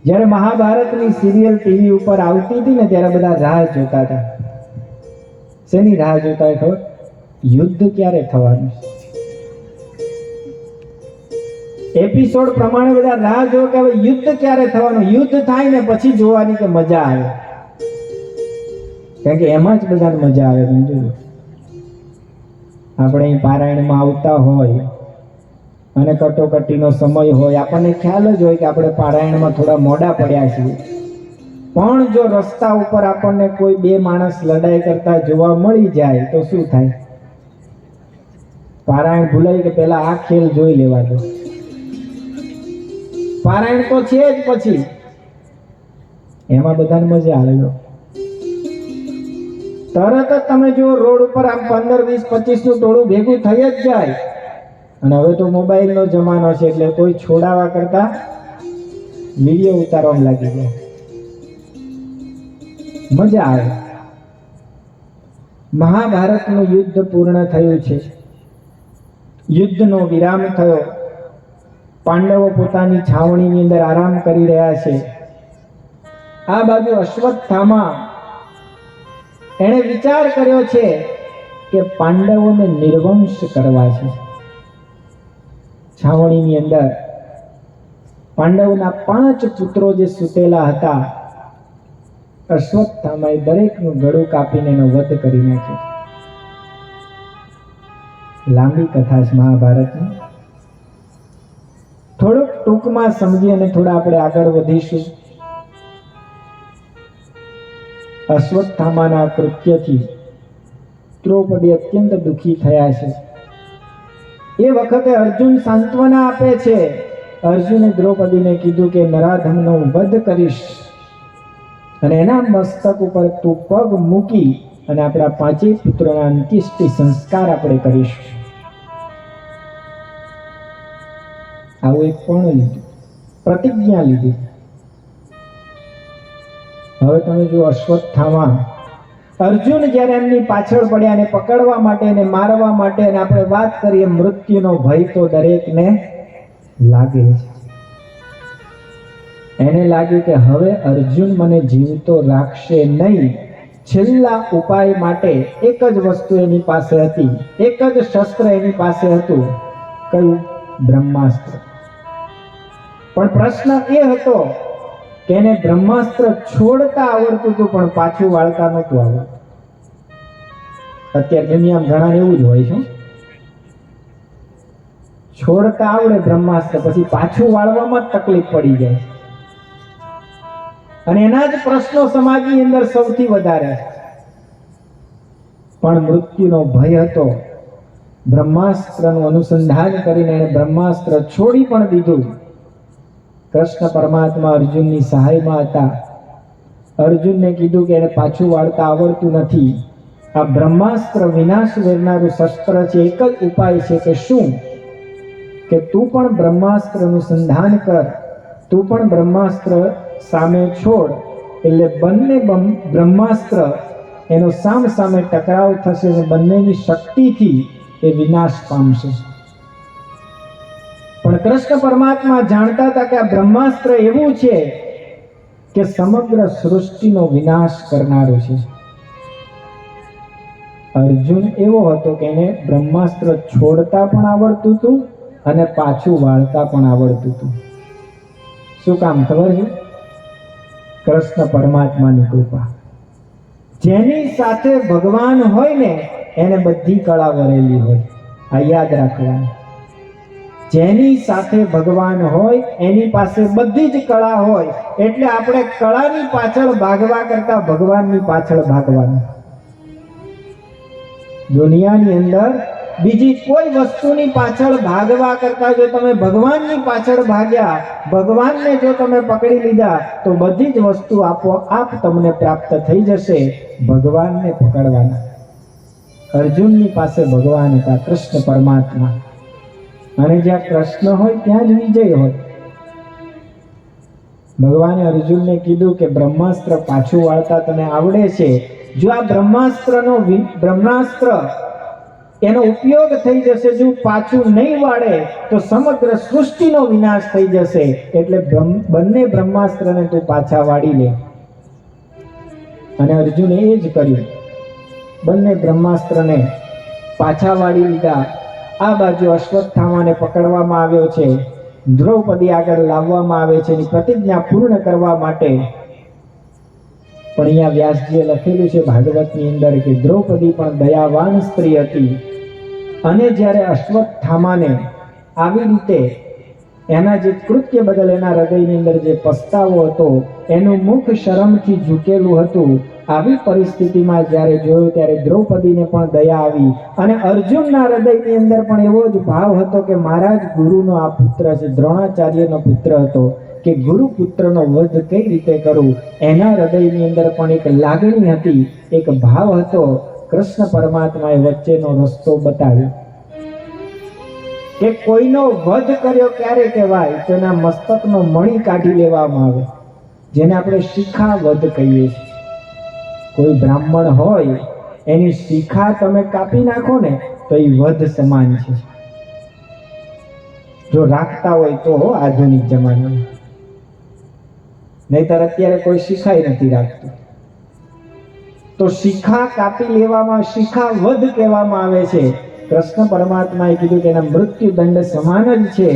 જ્યારે મહાભારતની serial TV ઉપર આવતી હતી ને ત્યારે બધા રાહ જોતા હતા. શેની રાહ જોતા હતા? યુદ્ધ ક્યારે થવાનું. એપિસોડ પ્રમાણે બધા રાહ જો કે હવે યુદ્ધ ક્યારે થવાનું. યુદ્ધ થાય ને પછી જોવાની કે મજા આવે, કારણ કે એમાં જ બધાને મજા આવે. સમજો, આપણે અહીં પારાયણમાં આવતા હોય અને કટોકટીનો સમય હોય, આપણને ખ્યાલ જ હોય કે આપણે પારાયણમાં થોડા મોડા પડ્યા છીએ. પણ જો રસ્તા ઉપર આપણને કોઈ બે માણસ લડાઈ કરતા જોવા મળી જાય તો શું થાય? પારાયણ ભૂલાય કે પેલા આ ખેલ જોઈ લેવા દો. પારાયણ તો છે જ, પછી એમાં બધાને મજા આવે. તરત જ તમે જો રોડ ઉપર આમ 15, 20, 25 નું ટોળું ભેગું થઈ જ જાય. અને હવે તો મોબાઈલનો જમાનો છે એટલે કોઈ છોડાવા કરતા વિડીયો ઉતારવામાં લાગી જાય. મજા આવે. મહાભારતનું યુદ્ધ પૂર્ણ થયું છે. યુદ્ધનો વિરામ થયો. પાંડવો પોતાની છાવણીની અંદર આરામ કરી રહ્યા છે. આ બાજુ અશ્વત્થામા એણે વિચાર કર્યો છે કે પાંડવોને નિર્વંશ કરવા છે. છાવણીની અંદર પાંડવોના 5 પુત્રો જે સૂતેલા હતા, અશ્વત્થામાએ દરેકનું ગળું કાપીને એનો વધ કરી નાખ્યો. લાંબી કથા છે મહાભારતની. થોડુંક ટૂંકમાં સમજી અને થોડા આપણે આગળ વધીશું. અશ્વત્થામાના કૃત્યથી દ્રૌપદી અત્યંત દુઃખી થયા છે. એ વખતે અર્જુન સાંત્વના આપે છે. અર્જુને દ્રૌપદીને કીધું કે નરાધમનો વધ કરીશ અને એના મસ્તક ઉપર તું પગ મૂકી અને આપણા 5 પુત્રોના અંત્યેષ્ટિ સંસ્કાર આપણે કરીશું. આવું એક પણ લીધું, પ્રતિજ્ઞા લીધી. હવે તમે જો અશ્વત્થામા, અર્જુન જ્યારે એમની પાછળ પડ્યા અને પકડવા માટે અને મારવા માટે, અને આપણે વાત કરીએ મૃત્યુનો ભય તો દરેકને લાગે છે. એને લાગ્યું કે હવે અર્જુન મને જીવતો રાખશે નહીં. છેલ્લા ઉપાય માટે એક જ વસ્તુ એની પાસે હતી, એક જ શસ્ત્ર એની પાસે હતું. કયું? બ્રહ્માસ્ત્ર. પણ પ્રશ્ન એ હતો કે એને બ્રહ્માસ્ત્ર છોડતા આવડતું હતું પણ પાછું વાળતા નહોતું આવડતું. અત્યારે દુનિયામાં ઘણા એવું જ હોય છે. છોડતા આવડે બ્રહ્માસ્ત્ર, પછી પાછું વાળવામાં જ તકલીફ પડી જાય. અને એના જ પ્રશ્નો સમાજની અંદર સૌથી વધારે. પણ મૃત્યુનો ભય હતો. બ્રહ્માસ્ત્રનું અનુસંધાન કરીને એણે બ્રહ્માસ્ત્ર છોડી પણ દીધું. કૃષ્ણ પરમાત્મા અર્જુનની સહાયમાં હતા. અર્જુનને કીધું કે એને પાછું વાળતા આવડતું નથી. આ બ્રહ્માસ્ત્ર વિનાશ વેરનારું શસ્ત્ર છે. એક જ ઉપાય છે કે શું? કે તું પણ બ્રહ્માસ્ત્ર અનુસંધાન કર, તું પણ બ્રહ્માસ્ત્ર સામે છોડ, એટલે બંને બ્રહ્માસ્ત્ર એનો સામ સામે ટકરાવ થશે અને બંનેની શક્તિથી એ વિનાશ પામશે. પણ કૃષ્ણ પરમાત્મા જાણતા હતા કે આ બ્રહ્માસ્ત્ર એવું છે કે સમગ્ર સૃષ્ટિનો વિનાશ કરનારું છે. અર્જુન એવો હતો કે એને બ્રહ્માસ્ત્ર છોડતા પણ આવડતું હતું અને પાછું વાળતા પણ આવડતું હતું. શું કામ ખબર છે? કૃષ્ણ પરમાત્માની કૃપા. જેની સાથે ભગવાન હોય ને એને બધી કળા વરેલી હોય. આ યાદ રાખવાનું. જેની સાથે ભગવાન હોય એની પાસે બધી જ કળા હોય. એટલે આપણે કળાની પાછળ ભાગવા કરતા ભગવાનની પાછળ ભાગવાનું. દુનિયાની અંદર બીજી કોઈ વસ્તુની પાછળ ભાગવા કરતા જો તમે ભગવાનની પાછળ ભાગ્યા, ભગવાનને જો તમે પકડી લીધા તો બધી જ વસ્તુ આપોઆપ તમને પ્રાપ્ત થઈ જશે. ભગવાનને પકડવાના. અર્જુનની પાસે ભગવાન હતા, કૃષ્ણ પરમાત્મા. અને જ્યાં કૃષ્ણ હોય ત્યાં જ વિજય હોય. ભગવાને અર્જુનને કીધું કે બ્રહ્માસ્ત્ર પાછું વાળતા તને આવડે છે. જો આ બ્રહ્માસ્ત્ર એનો ઉપયોગ થઈ જશે. જો પાછું નહીં વાળે તો સમગ્ર સૃષ્ટિનો વિનાશ થઈ જશે. એટલે બંને બ્રહ્માસ્ત્રને તું પાછા વાળી લે. અને અર્જુને એ જ કર્યું. બંને બ્રહ્માસ્ત્રને પાછા વાળી લીધા. આ બાજુ અશ્વત્થામાને પકડવામાં આવ્યો છે. દ્રૌપદી આગળ લાવવામાં આવે છે એની પ્રતિજ્ઞા પૂર્ણ કરવા માટે. પણ અહીંયા વ્યાસજીએ લખેલું છે ભાગવતની અંદર કે દ્રૌપદી પણ દયાવાન સ્ત્રી હતી. અને જ્યારે અશ્વત્થામાને આવી રીતે એના જે કૃત્ય બદલ એના હૃદયની અંદર જે પસ્તાવો હતો, એનું મુખ શરમથી ઝૂકેલું હતું, આવી પરિસ્થિતિમાં જ્યારે જોયું ત્યારે દ્રૌપદીને પણ દયા આવી. અને અર્જુનના હૃદયની અંદર પણ એવો જ ભાવ હતો કે મારા જ ગુરુનો આ પુત્ર છે, દ્રોણાચાર્યનો પુત્ર હતો, કે ગુરુ પુત્રનો વધ કઈ રીતે કરું. એના હૃદયની અંદર પણ એક લાગણી હતી, એક ભાવ હતો. કૃષ્ણ પરમાત્માએ વચ્ચેનો રસ્તો બતાવ્યો કે કોઈનો વધ કર્યો ક્યારે કહેવાય? તો એના મસ્તકનો મણી કાઢી લેવામાં આવે, જેને આપણે શિખા વધ કહીએ છીએ. કોઈ બ્રાહ્મણ હોય એની શિખા તમે કાપી નાખો ને તો એ વધ સમાન છે. જો રાખતા હોય તો આધુનિક જમાનામાં, નહીતર અત્યારે કોઈ શિખાઈ નથી રાખતું. તો શિખા કાપી લેવામાં શિખા વધ કહેવામાં આવે છે. કૃષ્ણ પરમાત્માએ કીધું કે એના મૃત્યુદંડ સમાન જ છે.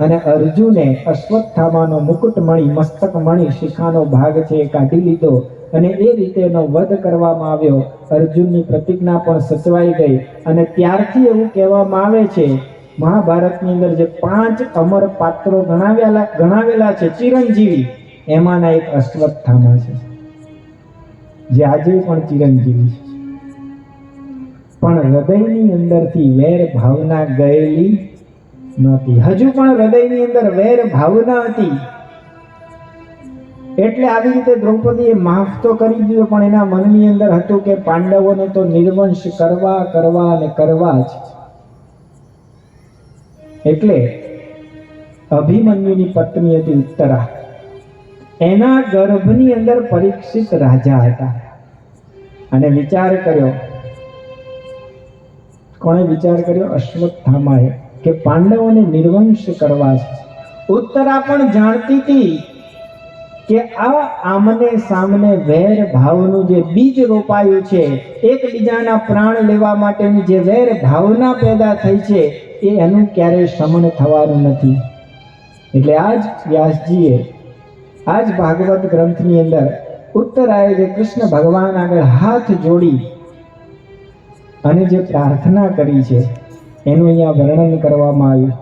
અને અર્જુને અશ્વત્થામાનો મુકુટમણી, મસ્તકમણી, શિખાનો ભાગ છે એ કાઢી લીધો અને એ રીતે એનો વધ કરવામાં આવ્યો. અર્જુનની પ્રતિજ્ઞા પણ સચવાઈ ગઈ. અને ત્યારથી એવું કહેવામાં આવે છે, મહાભારતની અંદર જે 5 અમર પાત્રો ગણાવેલા છે ચિરંજીવી, એમાંના એક અશ્વત્થામા છે, જે આજે પણ ચિરંજીવી છે. પણ હૃદયની અંદરથી વેર ભાવના ગયેલી નહોતી. હજુ પણ હૃદયની અંદર વેર ભાવના હતી. એટલે આવી રીતે દ્રૌપદીએ માફ તો કરી દીધો, પણ એના મનની અંદર હતું કે પાંડવોને તો નિર્વંશ કરવા અને કરવા જ. એટલે અભિમન્યુની પત્ની હતી ઉત્તરા, એના ગર્ભની અંદર પરીક્ષિત રાજા હતા. અને વિચાર કર્યો, કોણે વિચાર કર્યો? અશ્વત્થામાએ, કે પાંડવોને નિર્વંશ કરવા છે. ઉત્તરા પણ જાણતી હતી કે આ આમને સામને વેર ભાવનું જે બીજ રોપાયું છે, એકબીજાના પ્રાણ લેવા માટેની જે વેર ભાવના પેદા થઈ છે, એ એનું ક્યારેય શમન થવાનું નથી. એટલે આજ વ્યાસજીએ આજ ભાગવત ગ્રંથની અંદર ઉત્તરાએ જે કૃષ્ણ ભગવાન આગળ હાથ જોડી અને જે પ્રાર્થના કરી છે એનું અહીંયા વર્ણન કરવામાં આવ્યું.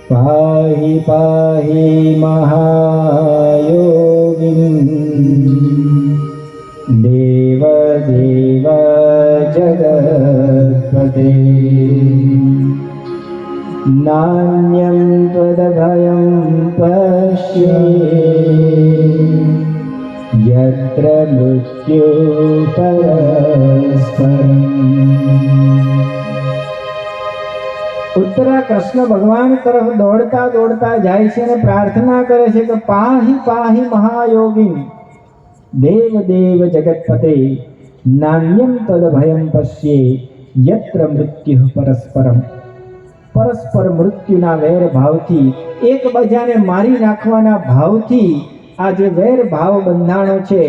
પાહિ પાહિ મહાયોગિન દેવ દેવ જગત્પતે નાન્યં ત્વદભયં પશ્યે યત્ર મૃત્યુ પરસ્પરમ. ઉત્તરા કૃષ્ણ ભગવાન તરફ દોડતા દોડતા જાય છે અને પ્રાર્થના કરે છે કે પાહિ પાહિ મહાયોગિન દેવ દેવ જગત્પતે નાન્યં તદભયં પશ્યે યત્ર મૃત્યુ પરસ્પરમ. પરસ્પર મૃત્યુના વેર ભાવથી, એકબીજાને મારી નાખવાના ભાવથી આ જે વેર ભાવ બંધાણો છે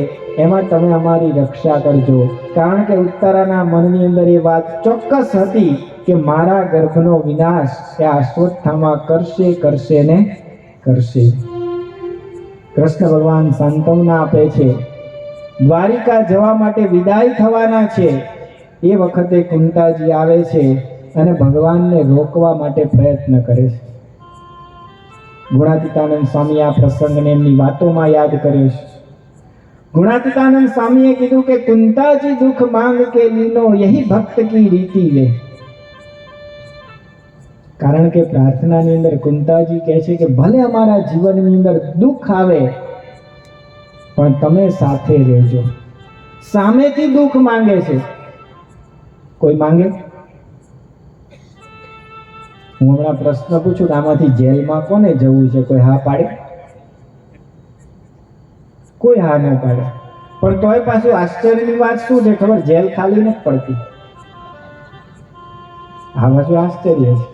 એમાં તમે અમારી રક્ષા કરજો. કારણ કે ઉત્તરાના મનની અંદર એ વાત ચોક્કસ હતી કે મારા ગર્ભનો વિનાશ એ અશ્વત્થામા કરશે ને કરશે. કૃષ્ણ ભગવાન સાંત્વના આપે છે. દ્વારિકા જવા માટે વિદાય થવાના છે એ વખતે કુંતાજી આવે છે અને ભગવાનને રોકવા માટે પ્રયત્ન કરે છે. ગુણાતીતાનંદ સ્વામી આ પ્રસંગને એમની વાતોમાં યાદ કર્યો છે. ગુણાતીતાનંદ સ્વામીએ કીધું કે કુંતાજી દુઃખ માંગ કે લીનો યહી ભક્ત કી રીતિ વે. કારણ કે પ્રાર્થનાની અંદર કુંતાજી કહે છે કે ભલે અમારા જીવનની અંદર દુઃખ આવે પણ તમે સાથે રહેજો. સામેથી દુઃખ માંગે છે. કોઈ માંગે? હું હમણાં પ્રશ્ન પૂછું કે આમાંથી જેલમાં કોને જવું છે? કોઈ હા પાડે? કોઈ હા ન પાડે. પણ તોય પાછું આશ્ચર્યની વાત શું છે ખબર? જેલ ખાલી નથી પડતી. આ બાજુ આશ્ચર્ય છે.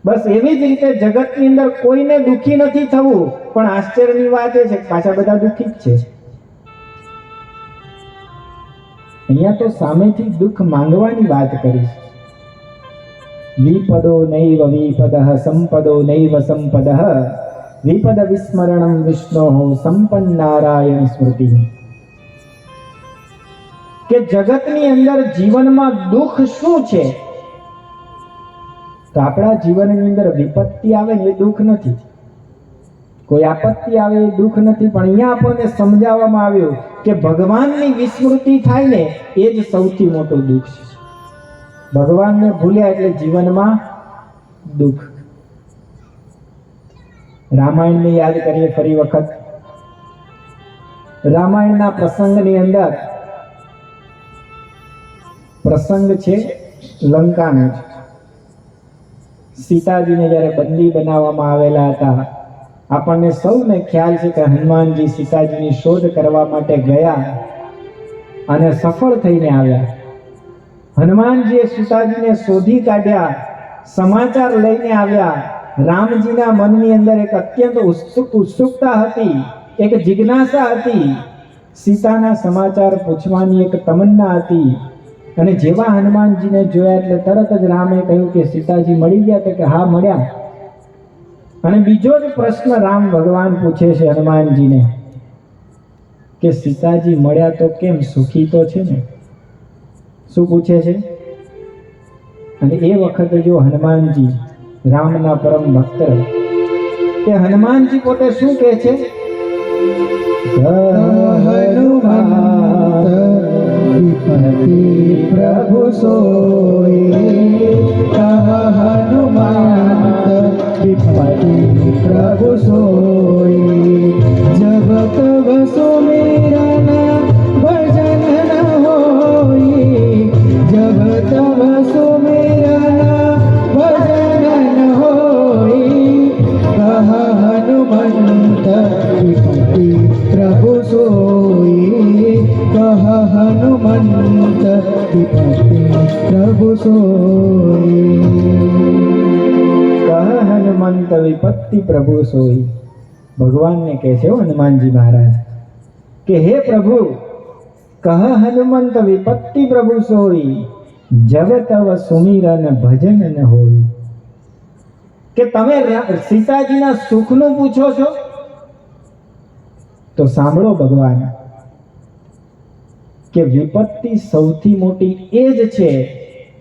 બસ એવી જ રીતે જગતની અંદર કોઈને દુઃખી નથી થવું, પણ આશ્ચર્યની વાત એ છે કે પાછા બધા દુઃખી જ છે. અહીંયા તો સામેથી દુઃખ માંગવાની વાત કરી છે. વિપદો નૈવ વિપદઃ સંપદો નૈવ સંપદઃ વિપદ વિસ્મરણમ વિષ્ણોઃ સંપન્ન નારાયણ સ્મૃતિ. કે જગતની અંદર જીવનમાં દુઃખ શું છે? તો આપણા જીવનની અંદર વિપત્તિ આવે ને એ દુઃખ નથી, કોઈ આપત્તિ આવે એ દુઃખ નથી, પણ અહીંયા આપણને સમજાવવામાં આવ્યું કે ભગવાનની વિસ્મૃતિ થાય ને એ જ સૌથી મોટું દુઃખ છે. ભગવાનને ભૂલ્યા એટલે જીવનમાં દુઃખ. રામાયણને યાદ કરીએ ફરી વખત. રામાયણના પ્રસંગની અંદર પ્રસંગ છે લંકાનો. સીતાજીને જ્યારે બંદી બનાવવામાં આવેલા હતા, આપણને સૌને ખ્યાલ છે કે હનુમાનજી સીતાજીની શોધ કરવા માટે ગયા અને સફળ થઈને આવ્યા. હનુમાનજીએ સીતાજીને શોધી કાઢ્યા, સમાચાર લઈને આવ્યા. રામજીના મનની અંદર એક અત્યંત ઉત્સુકતા હતી, એક જિજ્ઞાસા હતી, સીતાના સમાચાર પૂછવાની એક તમન્ના હતી. અને જેવા હનુમાનજીને જોયા એટલે તરત જ રામે કહ્યું કે સીતાજી મળી ગયા? તો કે હા મળ્યા. અને બીજો જ પ્રશ્ન રામ ભગવાન પૂછે છે હનુમાનજીને કે સીતાજી મળ્યા તો કેમ, સુખી તો છે ને? શું પૂછે છે? અને એ વખતે જો હનુમાનજી રામના પરમ ભક્ત, કે હનુમાનજી પોતે શું કહે છે? હનુમંત વિપત્તિ પ્રભુ સોઈ, હનુમંત વિપત્તિ પ્રભુ સોઈ, જબ તબ સુમિરન ભજન ન હોઈ, જબ તબ સુમિરન ભજન ન હોઈ, હનુમંત વિપત્તિ પ્રભુ સોઈ, હનુમંત વિપત્તિ પ્રભુ સોઈ, હનુમંત વિપત્તિ પ્રભુ સોઈ. ભગવાનને કહે છે હનુમાનજી મહારાજ કે હે પ્રભુ, કહ હનુમંત વિપત્તિ પ્રભુ સોઈ, જબ તવ સુમિરન ભજન ન હોય. કે તમે સીતાજીના સુખનું પૂછો છો? તો સાંભળો ભગવાન, કે વિપત્તિ સૌથી મોટી એ જ છે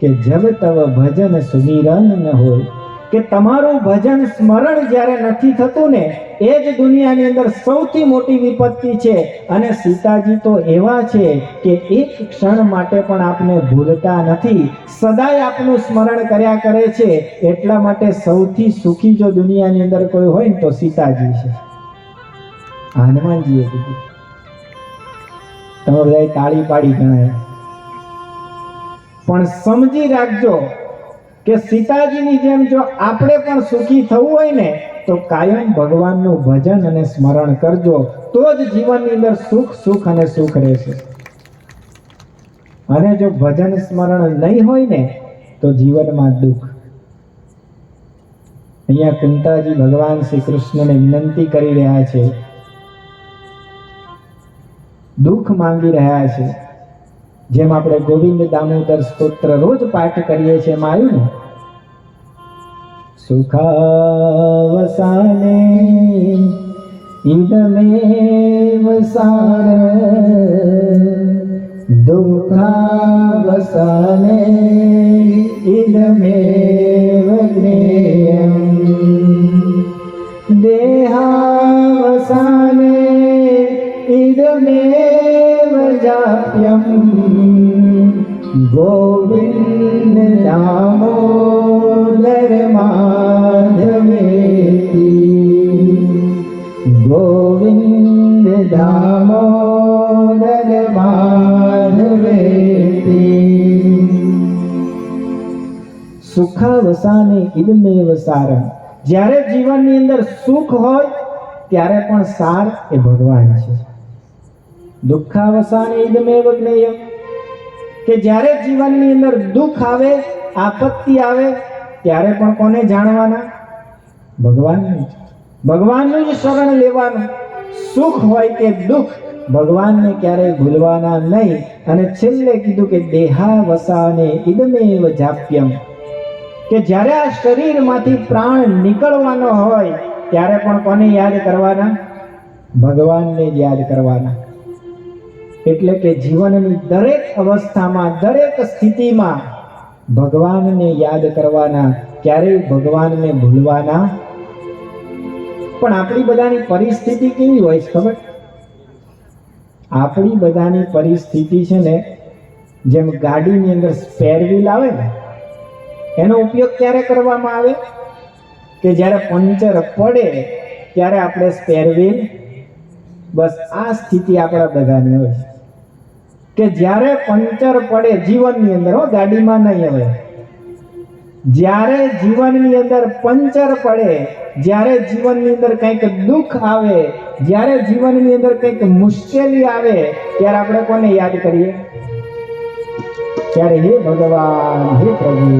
કે જબ તવ ભજન સુમિરન ન હોય. કે તમારું ભજન સ્મરણ જ્યારે નથી થતું ને, એ જ દુનિયાની અંદર સૌથી મોટી વિપત્તિ છે. અને સીતાજી તો એવા છે કે એક ક્ષણ માટે પણ આપને ભૂલતા નથી, સદાય આપનું સ્મરણ કર્યા કરે છે. એટલા માટે સૌથી સુખી જો દુનિયાની અંદર કોઈ હોય ને તો સીતાજી છે. હનુમાનજીએ કીધું. તમે બધા તાળી પાડી ગણાય, પણ સમજી રાખજો કે સીતાજીની જેમ જો આપણે પણ સુખી થવું હોય ને તો કાયમ ભગવાનનું ભજન અને સ્મરણ કરજો, તો જ જીવનની અંદર સુખ સુખ અને સુખ રહેશે. અને જો ભજન સ્મરણ નહીં હોય ને તો જીવનમાં દુઃખ. અહીંયા કુંતાજી ભગવાન શ્રી કૃષ્ણને વિનંતી કરી રહ્યા છે, દુઃખ માંગી રહ્યા છે. જેમ આપણે ગોવિંદ દામોદર સ્તોત્ર રોજ પાઠ કરીએ છીએ એમાં આવ્યું ને, સુખાવસાને ઇદમેવ સાર, દુઃખાવસાને ઇદમેવ જ્ઞેયં, દેહાવસાને ઇદમેવ જાપ્યમ, ગોવિંદ દામોદર માધવેતિ, ગોવિંદ દામોદર માધવેતિ. સુખાવસાને ઇદમેવ સારં. જ્યારે જીવનની અંદર સુખ હોય ત્યારે પણ સાર એ ભગવાન છે. દુઃખાવસાને ઇદમેવ જ્ઞેયં. કે જ્યારે જીવનની અંદર દુઃખ આવે, આપત્તિ આવે, ત્યારે પણ કોને જાણવાના? ભગવાનને. ભગવાનનું જ શરણ લેવાનું. સુખ હોય કે દુઃખ, ભગવાનને ક્યારેય ભૂલવાના નહીં. અને છેલ્લે કીધું કે દેહાવસાને ઇદમેવ જાપ્યમ, કે જ્યારે આ શરીરમાંથી પ્રાણ નીકળવાનો હોય ત્યારે પણ કોને યાદ કરવાના? ભગવાનને જ યાદ કરવાના. એટલે કે જીવનની દરેક અવસ્થામાં, દરેક સ્થિતિમાં ભગવાનને યાદ કરવાના, ક્યારેય ભગવાનને ભૂલવાના. પણ આપણી બધાની પરિસ્થિતિ કેવી હોય છે ખબર? આપણી બધાની પરિસ્થિતિ છે ને, જેમ ગાડીની અંદર સ્પેર વ્હીલ આવે ને, એનો ઉપયોગ ક્યારે કરવામાં આવે? કે જ્યારે પંચર પડે ત્યારે આપણે સ્પેર વ્હીલ. બસ આ સ્થિતિ આપણા બધાની હોય કે જ્યારે પંચર પડે જીવનની અંદર, ગાડીમાં નહીં. હવે જ્યારે જીવનની અંદર પંચર પડે, જ્યારે જીવનની અંદર કંઈક દુઃખ આવે, જ્યારે જીવનની અંદર કંઈક મુશ્કેલી આવે, ત્યારે આપણે કોને યાદ કરીએ? ત્યારે હે ભગવાન, હે પ્રભુ,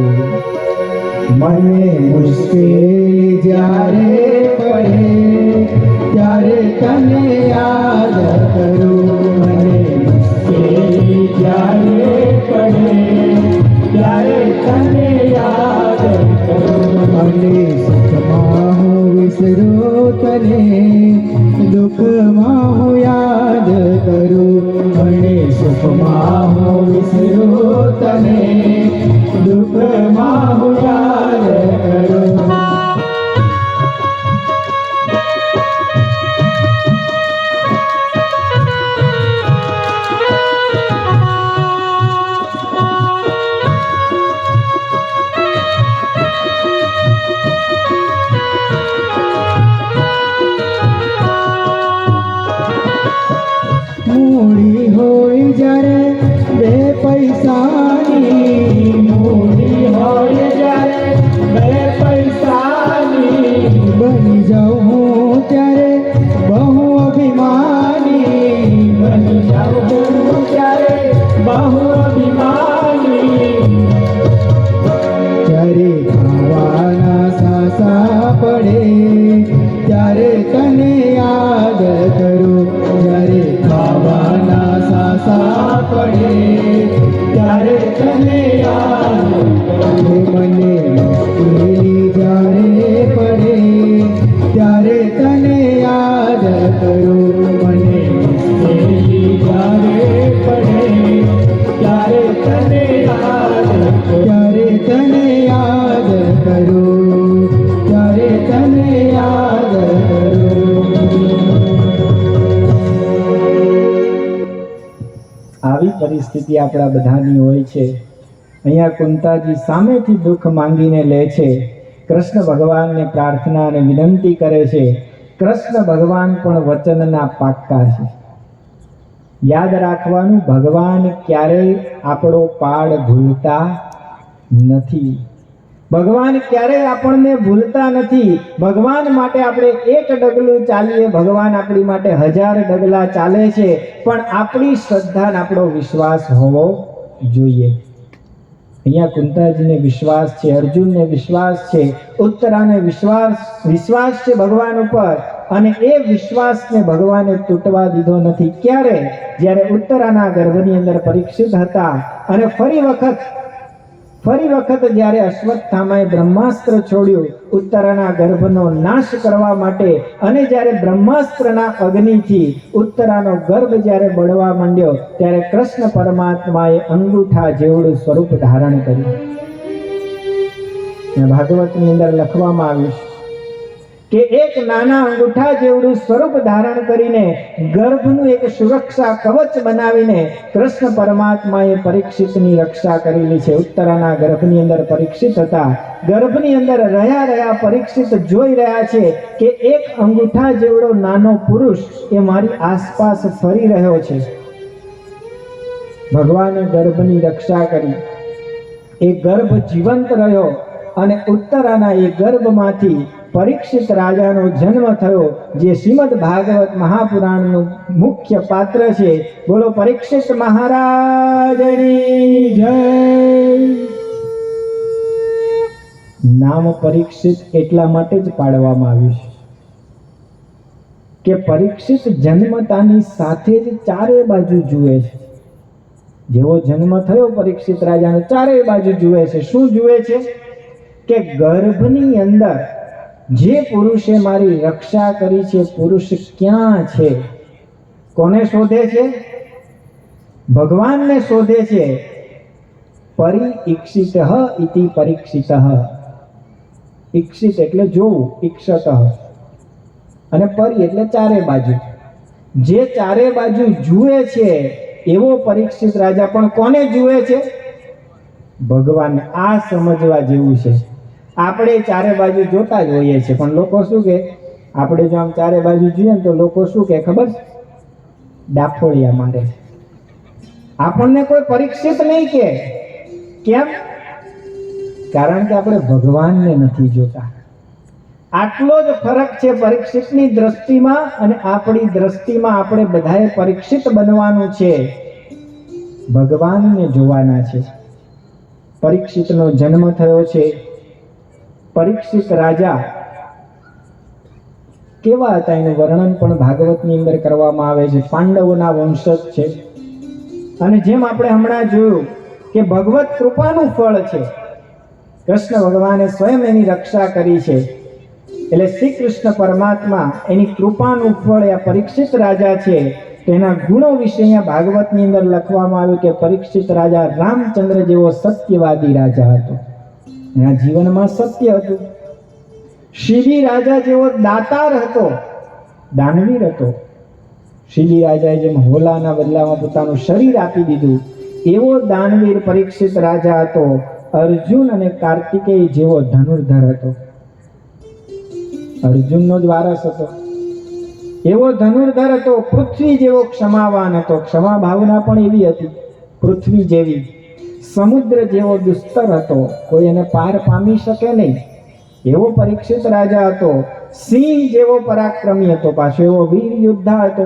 મને મુશ્કેલી જ્યારે પડે ત્યારે તને યાદ કરું. મને મુશ્કેલી જ્યારે પડે ત્યારે તને યાદ કરું. મને સુખમાં હું વિસરો તને, દુઃખમાં હું યાદ કરું. મને સુખમાં હું વિસરો તને, દુઃખમાં હું યાદ કરું. મૂડી હોય જ્યારે બે પૈસાની, મૂડી હોય જ્યારે બે પૈસાની, બની જાઉં હું ત્યારે બહુ અભિમાની, બની જાઉં હું ત્યારે બહુ અભિમાની. જ્યારે ખાવાના સાસા પડે ત્યારે તને યાદ કરું. જ્યારે ખાવાના સાસા પડે ત્યારે તને યાદ કરું. મને મુશ્કેલી જ્યારે પડે ત્યારે તને યાદ કરું. મને મુશ્કેલી જ્યારે પડે ત્યારે તને યાદ કરું. ત્યારે તને યાદ કરું. ત્યારે તને યાદ કરું. આવી પરિસ્થિતિ આપણા બધાની હોય છે. અહીંયા કુંતાજી સામેથી દુઃખ માંગીને લે છે. કૃષ્ણ ભગવાનને પ્રાર્થના અને વિનંતી કરે છે. કૃષ્ણ ભગવાન પણ વચનના પાક્કા છે. યાદ રાખવાનું, ભગવાન ક્યારેય આપણો પાડ ભૂલતા નથી. ભગવાન ક્યારેય આપણને ભૂલતા નથી. ભગવાન માટે આપણે એક ડગલું ચાલીએ, ભગવાન આપણી માટે 1000 ડગલા ચાલે છે. પણ આપણી શ્રદ્ધા અને આપણો વિશ્વાસ હોવો જોઈએ. અહીંયા કુંતાજીને વિશ્વાસ છે, અર્જુનને વિશ્વાસ છે, ઉત્તરાને વિશ્વાસ છે ભગવાન ઉપર. અને એ વિશ્વાસને ભગવાને તૂટવા દીધો નથી. ક્યારે? જ્યારે ઉત્તરાના ગર્ભની અંદર પરીક્ષિત હતા અને ફરી વખત જ્યારે અશ્વત્થામાએ બ્રહ્માસ્ત્ર છોડ્યું ઉત્તરાના ગર્ભનો નાશ કરવા માટે, અને જ્યારે બ્રહ્માસ્ત્રના અગ્નિથી ઉત્તરાનો ગર્ભ જ્યારે બળવા માંડ્યો, ત્યારે કૃષ્ણ પરમાત્માએ અંગૂઠા જેવડું સ્વરૂપ ધારણ કર્યું. ભાગવતની અંદર લખવામાં આવ્યું છે કે એક નાના અંગૂઠા જેવડું સ્વરૂપ ધારણ કરીને, ગર્ભનું એક સુરક્ષા કવચ બનાવીને કૃષ્ણ પરમાત્માએ પરીક્ષિતની રક્ષા કરેલી છે. ઉત્તરાના ગર્ભની અંદર પરીક્ષિત હતા. ગર્ભની અંદર રહ્યા પરીક્ષિત જોઈ રહ્યા છે કે એક અંગૂઠા જેવડો નાનો પુરુષ એ મારી આસપાસ ફરી રહ્યો છે. ભગવાને ગર્ભની રક્ષા કરી. એ ગર્ભ જીવંત રહ્યો અને ઉત્તરાના એ ગર્ભમાંથી પરીક્ષિત રાજાનો જન્મ થયો, જે શ્રીમદ ભાગવત મહાપુરાણનું મુખ્ય પાત્ર છે. બોલો પરીક્ષિત મહારાજની જય. નામ પરીક્ષિત એટલા માટે જ પાડવામાં આવ્યું છે કે પરીક્ષિત જન્મતાની સાથે જ ચારે બાજુ જુએ છે. જેવો જન્મ થયો પરીક્ષિત રાજાનો, ચારે બાજુ જુએ છે. શું જુએ છે? કે ગર્ભની અંદર જે પુરુષે મારી રક્ષા કરી છે, પુરુષ ક્યાં છે? કોને શોધે છે? ભગવાનને શોધે છે. પરિઈક્ષિત ઇતિ પરીક્ષિત. ઈક્ષિત એટલે જોવું, ઈક્ષત, અને પરી એટલે ચારે બાજુ. જે ચારે બાજુ જુએ છે એવો પરીક્ષિત રાજા પણ કોને જુએ છે? ભગવાન. આ સમજવા જેવું છે. આપણે ચારે બાજુ જોતા જ હોઈએ છીએ, પણ લોકો શું કે, આપણે જો આમ ચારે બાજુ જોઈએ ને તો લોકો શું કે ખબર? ડાફોળિયા મારે. આપણને કોઈ પરીક્ષિત નહીં કે. કેમ? કારણ કે આપણે ભગવાનને નથી જોતા. આટલો જ ફરક છે પરીક્ષિતની દ્રષ્ટિમાં અને આપણી દ્રષ્ટિમાં. આપણે બધાએ પરીક્ષિત બનવાનું છે, ભગવાનને જોવાના છે. પરીક્ષિતનો જન્મ થયો છે. પરીક્ષિત રાજા કેવા હતા એનું વર્ણન પણ ભાગવતની અંદર કરવામાં આવે છે. પાંડવોના વંશજ છે. અને જેમ આપણે હમણાં જોયું કે ભગવત કૃપાનું ફળ છે. કૃષ્ણ ભગવાને સ્વયં એની રક્ષા કરી છે, એટલે શ્રી કૃષ્ણ પરમાત્મા એની કૃપાનું ફળ આ પરીક્ષિત રાજા છે. તેના ગુણો વિશે અહીંયા ભાગવતની અંદર લખવામાં આવ્યું કે પરીક્ષિત રાજા રામચંદ્ર જેવો સત્યવાદી રાજા હતો. એના જીવનમાં સત્ય હતું. શિબી રાજા જેવો દાતાર હતો, દાનવીર હતો. શિબી રાજાએ જેમ હોલાના બદલામાં પોતાનું શરીર આપી દીધું, એવો દાનવીર પરીક્ષિત રાજા હતો. અર્જુન અને કાર્તિકેય જેવો ધનુર્ધર હતો. અર્જુનનો જ વારસ હતો, એવો ધનુર્ધર હતો. પૃથ્વી જેવો ક્ષમાવાન હતો. ક્ષમા ભાવના પણ એવી હતી, પૃથ્વી જેવી. સમુદ્ર જેવો દુસ્તર હતો, કોઈ એને પાર પામી શકે નહીં, એવો પરીક્ષિત રાજા હતો. સિંહ જેવો પરાક્રમી હતો, પાછો એવો વીર યોદ્ધા હતો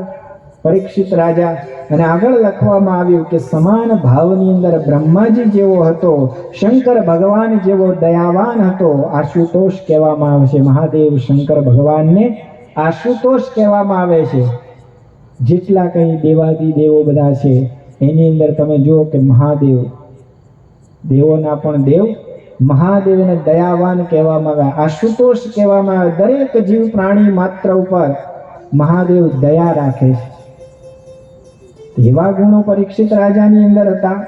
પરીક્ષિત રાજા. અને આગળ લખવામાં આવ્યું કે સમાન ભાવની અંદર બ્રહ્માજી જેવો હતો, શંકર ભગવાન જેવો દયાવાન હતો. આશુતોષ કહેવામાં આવે છે. મહાદેવ શંકર ભગવાનને આશુતોષ કહેવામાં આવે છે. જેટલા કંઈ દેવાદી દેવો બધા છે એની અંદર તમે જુઓ કે મહાદેવ, દેવોના પણ દેવ મહાદેવને દયાવાન કહેવામાં આવે, આશુતોષ કહેવામાં આવે. દરેક જીવ પ્રાણી માત્ર ઉપર મહાદેવ દયા રાખે છે. એવા ગુણો પરીક્ષિત રાજાની અંદર હતા.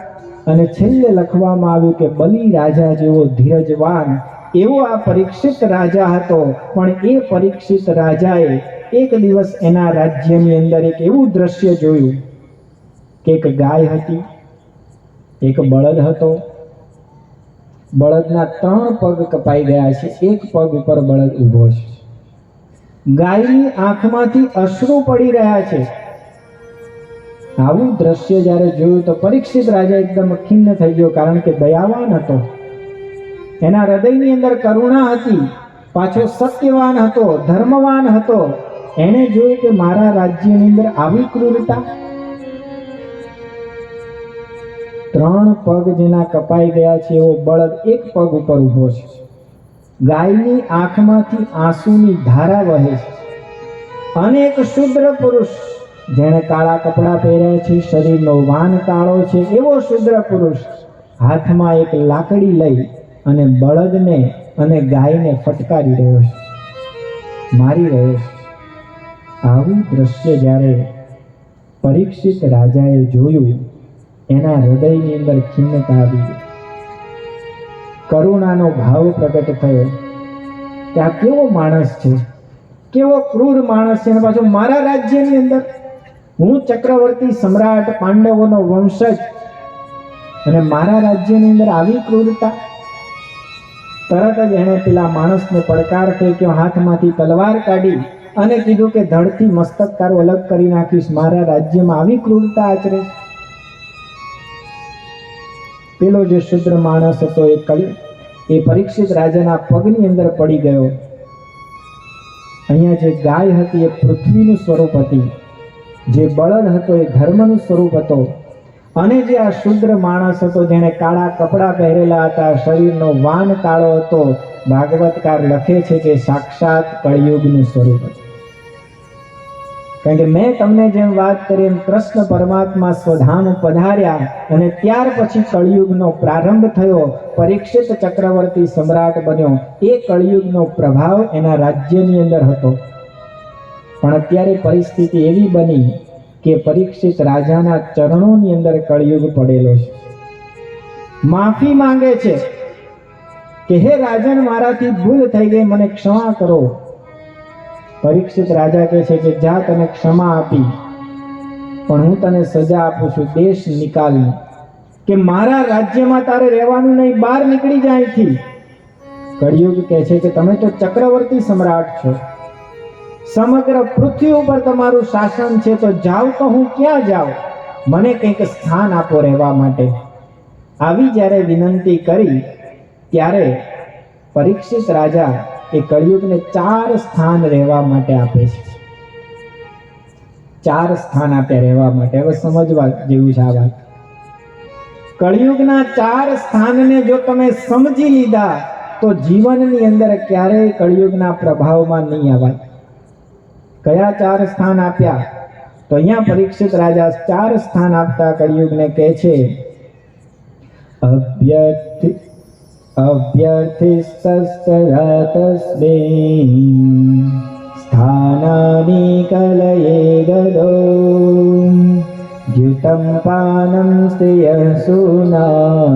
અને છેલ્લે લખવામાં આવ્યું કે બલિ રાજા જેવો ધીરજવાન એવો આ પરીક્ષિત રાજા હતો. પણ એ પરીક્ષિત રાજાએ એક દિવસ એના રાજ્યની અંદર એક એવું દ્રશ્ય જોયું કે એક ગાય હતી, એક બળદ હતો. બળદના 3 પગ કપાઈ ગયા છે, એક પગ ઉપર બળદ ઊભો છે. ગાયની આંખમાંથી અશ્રુ પડી રહ્યા છે. આવું દ્રશ્ય જ્યારે જોયું તો પરીક્ષિત રાજા એકદમ ખિન્ન થઈ ગયો, કારણ કે દયાવાન હતો. એના હૃદયની અંદર કરુણા હતી, પાછો સત્યવાન હતો, ધર્મવાન હતો. એણે જોયું કે મારા રાજ્યની અંદર આવી ક્રૂરતા. 3 પગ જેના કપાઈ ગયા છે એવો બળદ એક પગ ઉપર ઊભો છે. ગાયની આંખમાંથી આંસુની ધારા વહે છે. અનેક શુદ્ર પુરુષ જેણે કાળા કપડાં પહેર્યા છે, શરીરનો વાન કાળો છે, એવો શુદ્ર પુરુષ હાથમાં એક લાકડી લઈ અને બળદને અને ગાયને ફટકારી રહ્યો છે, મારી રહ્યો છે. આવું દ્રશ્ય જ્યારે પરીક્ષિત રાજાએ જોયું, એના હૃદયની અંદર ખિન્નતા આવી ગઈ, કરુણાનો ભાવ પ્રગટ થયો કે આ કેવો માણસ છે, કેવો ક્રૂર માણસ છે. અને પાછો મારા રાજ્યની અંદર, હું ચક્રવર્તી સમ્રાટ, પાંડવોનો વંશજ, અને મારા રાજ્યની અંદર આવી ક્રૂરતા. તરત જ એણે પેલા માણસને પડકાર ફેંક્યો, હાથમાંથી તલવાર કાઢી અને કીધું કે ધડથી મસ્તક તારું અલગ કરી નાખીશ, મારા રાજ્યમાં આવી ક્રૂરતા આચરે. પેલો જે શુદ્ર માણસ હતો એ પરીક્ષિત રાજાના પગની અંદર પડી ગયો અહીંયા જે ગાય હતી એ પૃથ્વીનું સ્વરૂપ હતી, જે બળદ હતો એ ધર્મનું સ્વરૂપ હતો, અને જે આ શુદ્ર માણસ હતો જેણે કાળા કપડાં પહેરેલા હતા, શરીરનો વાન કાળો હતો, ભાગવતકાર લખે છે કે સાક્ષાત કળિયુગનું સ્વરૂપ હતું. કારણ કે મેં તમને જેમ વાત કરી એમ કૃષ્ણ પરમાત્મા સ્વધામ પધાર્યા અને ત્યાર પછી કળિયુગનો પ્રારંભ થયો. પરીક્ષિત ચક્રવર્તી સમ્રાટ બન્યો. એ કળિયુગનો પ્રભાવ એના રાજ્યની અંદર હતો. પણ અત્યારે પરિસ્થિતિ એવી બની કે પરીક્ષિત રાજાના ચરણોની અંદર કળિયુગ પડેલો છે. માફી માંગે છે કે હે રાજન, મારાથી ભૂલ થઈ ગઈ, મને ક્ષમા કરો. પરીક્ષિત રાજા કહે છે કે જા, તને ક્ષમા આપી, પણ હું તને સજા આપું છું દેશ નિકાલની, કે મારા રાજ્યમાં તારે રહેવાનું નહીં, બહાર નીકળી જાય અહીંથી. કળિયુગ કહે છે કે તમે તો ચક્રવર્તી સમ્રાટ છો, સમગ્ર પૃથ્વી ઉપર તમારું શાસન છે, તો જાઓ તો હું ક્યાં જાઉં, મને કંઈક સ્થાન આપો રહેવા માટે. આવી જ્યારે વિનંતી કરી ત્યારે પરીક્ષિત રાજા એ કળિયુગને 4 સ્થાન રહેવા માટે આપે છે. 4 સ્થાન આપ્યા રહેવા માટે. હવે સમજવા જેવું છે આ વાત. કળિયુગના 4 સ્થાનને જો તમે સમજી લીધા તો જીવનની અંદર ક્યારેય કળિયુગના પ્રભાવમાં નહીં આવાય. કયા 4 સ્થાન આપ્યા? તો અહીંયા પરીક્ષિત રાજા 4 સ્થાન આપતા કળિયુગને કહે છે, અભ્યર્થિસ્તસ્તરા તસ્મિन् સ્થાનાનિ કલયે દદો દ્યુતં પાનં સ્ત્રિયઃ સૂના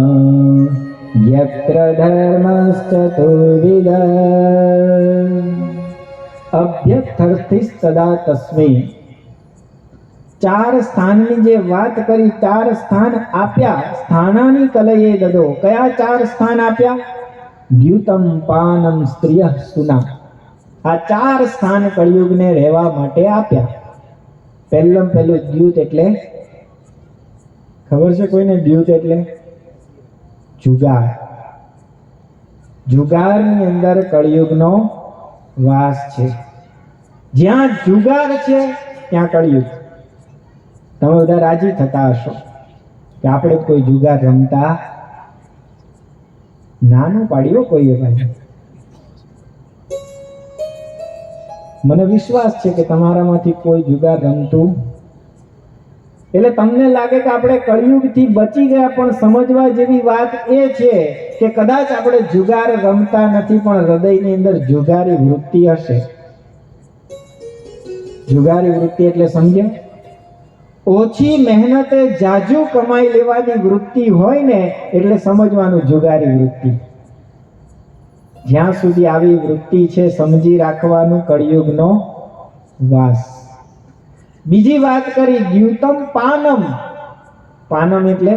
યત્ર ધર્મશ્ચતુર્વિધ. અભ્યર્થિસ્તદા તસ્મિन् 4 સ્થાનની જે વાત કરી, 4 સ્થાન આપ્યા. સ્થાનાની કલયે દદો. કયા 4 સ્થાન આપ્યા? દ્યુતમ પાનમ સ્ત્રિયઃ સૂના. આ 4 સ્થાન કળિયુગને રહેવા માટે આપ્યા. પહેલું દ્યુત એટલે ખબર છે કોઈને? દ્યુત એટલે જુગાર. જુગારની અંદર કળિયુગનો વાસ છે. જ્યાં જુગાર છે ત્યાં કળિયુગ. તમે બધા રાજી થતા હશો કે આપણે કોઈ જુગાર રમતા નાનું પાડ્યો કોઈએ ભાઈ. મને વિશ્વાસ છે કે તમારામાંથી કોઈ જુગાર રમતું, એટલે તમને લાગે કે આપણે કળિયુગથી બચી ગયા. પણ સમજવા જેવી વાત એ છે કે કદાચ આપણે જુગાર રમતા નથી, પણ હૃદયની અંદર જુગારી વૃત્તિ હશે. જુગારી વૃત્તિ એટલે સમજ્યા? ઓછી મહેનતે જાજુ કમાઈ લેવાની વૃત્તિ હોય ને એટલે સમજવાનું જુગારી વૃત્તિ. જ્યાં સુધી આવી વૃત્તિ છે સમજી રાખવાનું કળિયુગનો વાસ. બીજી વાત કરી દ્યુતમ પાનમ. પાનમ એટલે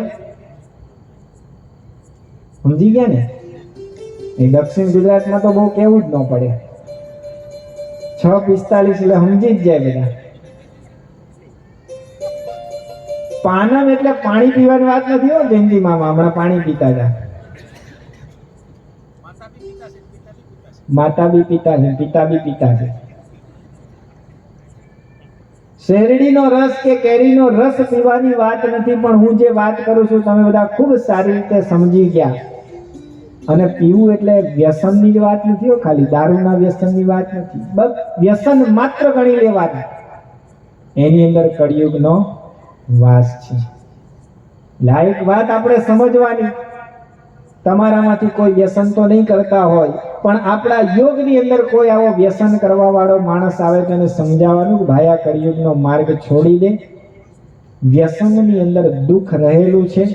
સમજી ગયા ને? એ દક્ષિણ ગુજરાતમાં તો બહુ કેવું જ ન પડે. 6:45 એટલે સમજી જ જાય બધા. પાનમ એટલે પાણી પીવાની વાત નથી હો. જયંતિ મામા હમણાં પાણી પીતા હતા. માતા બી પીતા છે, પિતા બી પીતા છે. શેરડીનો રસ કે કેરીનો રસ પીવાની વાત નથી, પણ હું જે વાત કરું છું તમે બધા ખૂબ સારી રીતે સમજી ગયા. અને પીવું એટલે વ્યસનની જ વાત નથી હો, ખાલી દારૂના વ્યસનની વાત નથી. બસ વ્યસન માત્ર ગણી લેવાના. એની અંદર કળિયુગનો વાસ છે. લાયક વાત આપણે સમજવાની. તમારામાંથી કોઈ વ્યસન તો નહીં કરતા હોય, પણ આપણા યોગની અંદર કોઈ આવો વ્યસન કરવા વાળો માણસ આવે તો એને સમજાવવાનું કે ભાઈ આ કળિયુગનો માર્ગ છોડી દે. વ્યસનની અંદર દુઃખ રહેલું છે,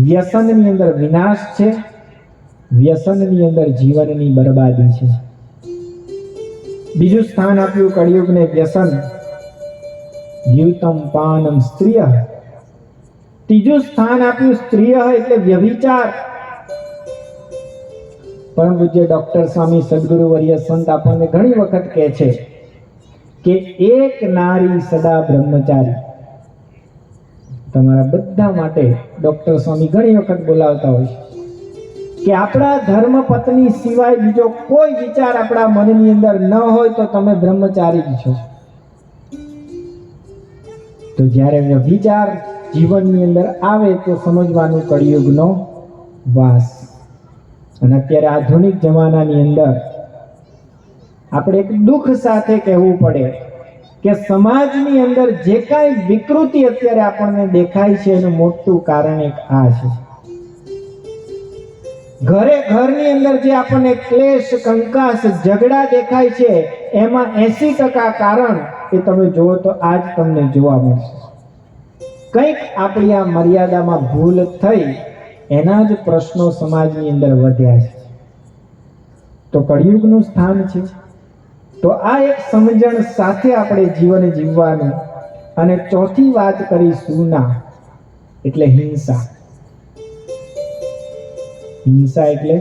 વ્યસનની અંદર વિનાશ છે, વ્યસનની અંદર જીવનની બરબાદી છે. બીજું સ્થાન આપ્યું કળિયુગને વ્યસન, દ્યુતમ પાનમ સ્ત્રિય. ત્રીજું સ્થાન આપ્યું સ્ત્રિય એટલે વ્યભિચાર. પરમ પૂજ્ય ડોક્ટર સ્વામી સદગુરુ વર્ય સંત આપણને ઘણી વખત કહે છે કે એક નારી સદા બ્રહ્મચારી. તમારા બધા માટે ડોક્ટર સ્વામી ઘણી વખત બોલાવતા હોય છે કે આપણા ધર્મ પત્ની સિવાય બીજો કોઈ વિચાર આપણા મનની અંદર ન હોય તો તમે બ્રહ્મચારી જ છો. તો જ્યારે વિચાર જીવનની અંદર આવે તો સમજવાનું કળિયુગનો વાસ. અને અત્યારે આધુનિક જમાનાની અંદર આપણે એક દુઃખ સાથે કહેવું પડે કે સમાજની અંદર જે કાંઈ વિકૃતિ અત્યારે આપણને દેખાય છે એનું મોટું કારણ એક આ છે. ઘરની અંદર જે આપણને ક્લેશ, કંકાસ, ઝઘડા દેખાય છે એમાં 80% કારણ એ તમે જુઓ તો આજ તમને જોવા મળશે. કંઈક આપણી આ મર્યાદામાં ભૂલ થઈ એના જ પ્રશ્નો સમાજની અંદર વધ્યા છે. તો કળિયુગનું સ્થાન છે. તો આ એક સમજણ સાથે આપણે જીવન જીવવાનું. અને ચોથી વાત કરી સુના એટલે હિંસા. હિંસા એટલે